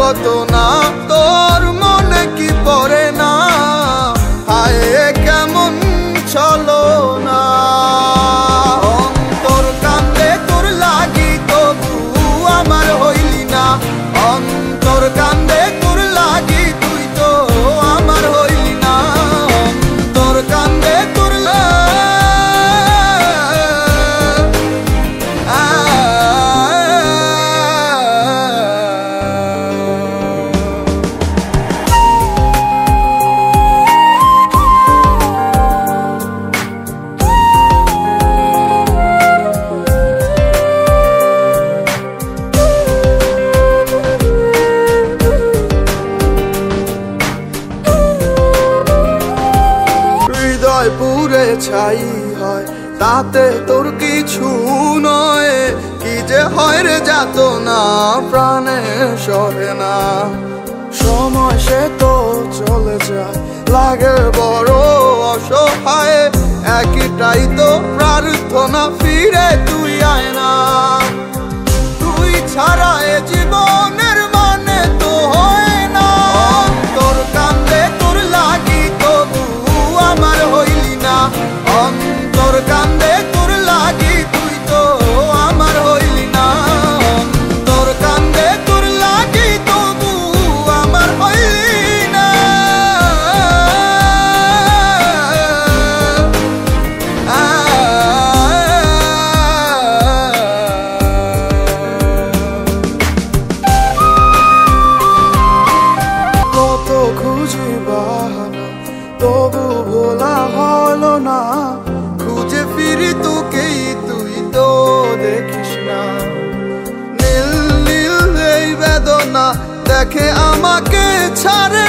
কত না তোর মনে কি পড়ে না হায় কেমন চলো না অন্তর কান্দে তোর লাগি তবু আমার হইলি না অন্তর কান্দে তোর লাগি তুই তো আমার হইলি না অন্তর কান্দে তোর পুরে ছাই হয় তাতে তোর কিছু নয় কি যে হয় রে যাত না প্রাণে সহে না সময় সে তো চলে যায় লাগে বড় অসহায় একটাই তো প্রার্থনা ফিরে তুই আয় না তুই ছাড়া এ জীবনের মানে তো হয় না তোর কান্দে তোর লাগি তবু আমার হইলি না অন্তর কান্দে তোর লাগি তুই তো আমার হইলি না অন্তর কান্দে তোর লাগি তবু আমার হইলি না কত খুঁজি বাহানা তবু ভোলা হলো না খুঁজে ফিরি তোকেই তুই তো দেখিস না নীল নীল এই বেদনা দেখে আমাকে ছাড়ে